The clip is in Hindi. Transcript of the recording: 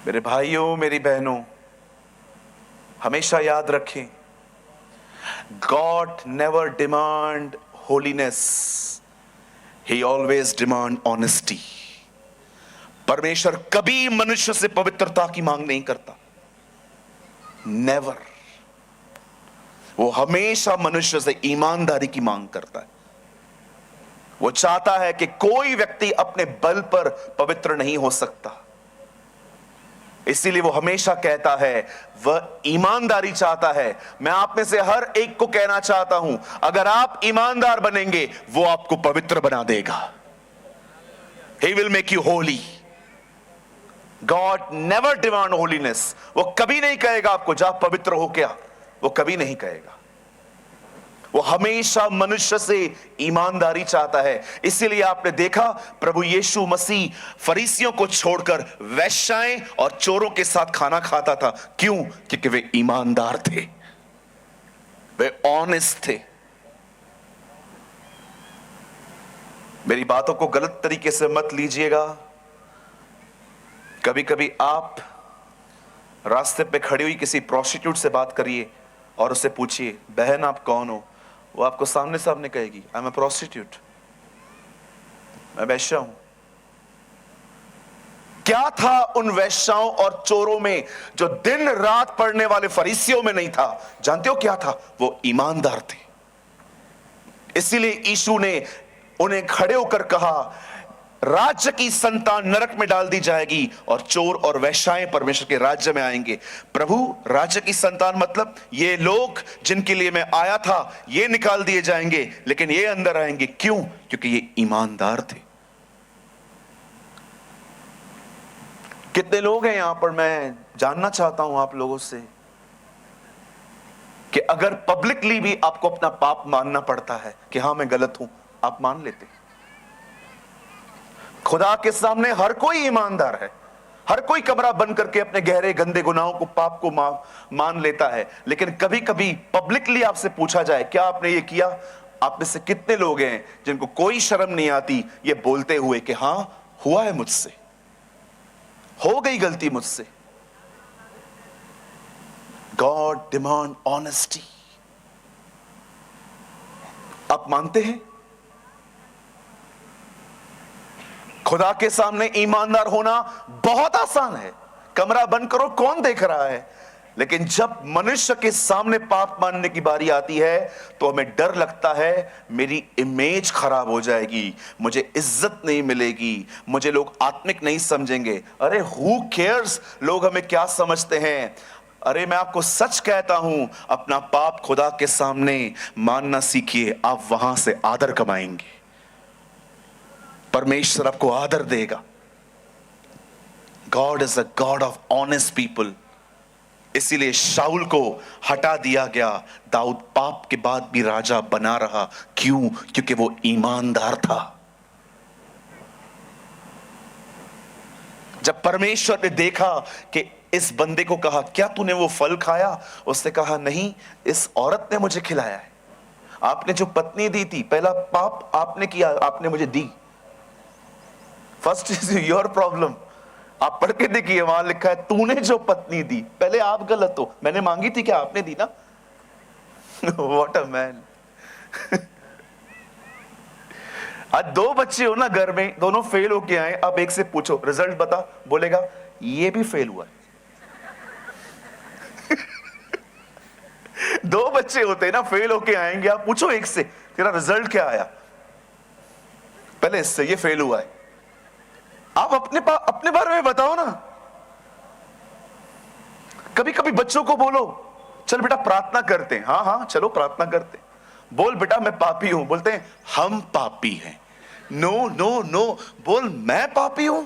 मेरे भाइयों, मेरी बहनों, हमेशा याद रखें, गॉड नेवर डिमांड होलीनेस, ही ऑलवेज डिमांड ऑनेस्टी। परमेश्वर कभी मनुष्य से पवित्रता की मांग नहीं करता, नेवर। वो हमेशा मनुष्य से ईमानदारी की मांग करता है। वो चाहता है कि कोई व्यक्ति अपने बल पर पवित्र नहीं हो सकता, इसीलिए वो हमेशा कहता है, वह ईमानदारी चाहता है। मैं आप में से हर एक को कहना चाहता हूं, अगर आप ईमानदार बनेंगे वो आपको पवित्र बना देगा। He will make you holy. God never demand holiness. वो कभी नहीं कहेगा आपको जा पवित्र हो क्या, वो कभी नहीं कहेगा। वो हमेशा मनुष्य से ईमानदारी चाहता है। इसीलिए आपने देखा प्रभु यीशु मसीह फरीसियों को छोड़कर वेश्याएं और चोरों के साथ खाना खाता था। क्यों? क्योंकि वे ईमानदार थे, वे ऑनेस्ट थे। मेरी बातों को गलत तरीके से मत लीजिएगा। कभी कभी आप रास्ते पे खड़ी हुई किसी प्रोस्टिट्यूट से बात करिए और उससे पूछिए, बहन आप कौन हो? वो आपको सामने सामने कहेगी, आई एम अ प्रोस्टिट्यूट, मैं वैश्या हूं। क्या था उन वैश्याओं और चोरों में जो दिन रात पढ़ने वाले फरीसियों में नहीं था? जानते हो क्या था? वो ईमानदार थे। इसीलिए यीशु ने उन्हें खड़े होकर कहा, राज्य की संतान नरक में डाल दी जाएगी और चोर और वैश्याएं परमेश्वर के राज्य में आएंगे। प्रभु, राज्य की संतान मतलब ये लोग जिनके लिए मैं आया था ये निकाल दिए जाएंगे, लेकिन ये अंदर आएंगे। क्यों? क्योंकि ये ईमानदार थे। कितने लोग हैं यहां पर, मैं जानना चाहता हूं आप लोगों से कि अगर पब्लिकली भी आपको अपना पाप मानना पड़ता है कि हां मैं गलत हूं, आप मान लेते? खुदा के सामने हर कोई ईमानदार है, हर कोई कमरा बंद करके अपने गहरे गंदे गुनाहों को, पाप को मान लेता है। लेकिन कभी कभी पब्लिकली आपसे पूछा जाए, क्या आपने ये किया? आप में से कितने लोग हैं जिनको कोई शर्म नहीं आती ये बोलते हुए कि हां हुआ है मुझसे, हो गई गलती मुझसे? God demand honesty. आप मानते हैं? खुदा के सामने ईमानदार होना बहुत आसान है। कमरा बंद करो, कौन देख रहा है? लेकिन जब मनुष्य के सामने पाप मानने की बारी आती है तो हमें डर लगता है, मेरी इमेज खराब हो जाएगी, मुझे इज्जत नहीं मिलेगी, मुझे लोग आत्मिक नहीं समझेंगे। अरे हु केयर्स, लोग हमें क्या समझते हैं? अरे मैं आपको सच कहता हूं, अपना पाप खुदा के सामने मानना सीखिए, आप वहां से आदर कमाएंगे, परमेश्वर आपको आदर देगा। God is a God of honest people. इसीलिए शाऊल को हटा दिया गया, दाऊद पाप के बाद भी राजा बना रहा। क्यों? क्योंकि वो ईमानदार था। जब परमेश्वर ने देखा कि इस बंदे को कहा, क्या तूने वो फल खाया? उसने कहा, नहीं, इस औरत ने मुझे खिलाया है। आपने जो पत्नी दी थी, पहला पाप आपने किया, आपने मुझे दी। First is your problem. आप पढ़ के देखिए, वहां लिखा है तूने जो पत्नी दी, पहले आप गलत हो। मैंने मांगी थी क्या? आपने दी ना। What a man. आज दो बच्चे हो ना घर में, दोनों फेल होके आए, अब एक से पूछो रिजल्ट बता, बोलेगा ये भी फेल हुआ है। दो बच्चे होते हैं ना, फेल होके आएंगे, आप पूछो एक से, तेरा रिजल्ट क्या आया? पहले इससे ये फेल हुआ है। आप अपने बारे में बताओ ना। कभी कभी बच्चों को बोलो, चल बेटा प्रार्थना करते हैं। हाँ हाँ चलो प्रार्थना करते हैं। बोल बेटा मैं पापी हूं। बोलते हैं हम पापी हैं। नो नो नो, बोल मैं पापी हूं।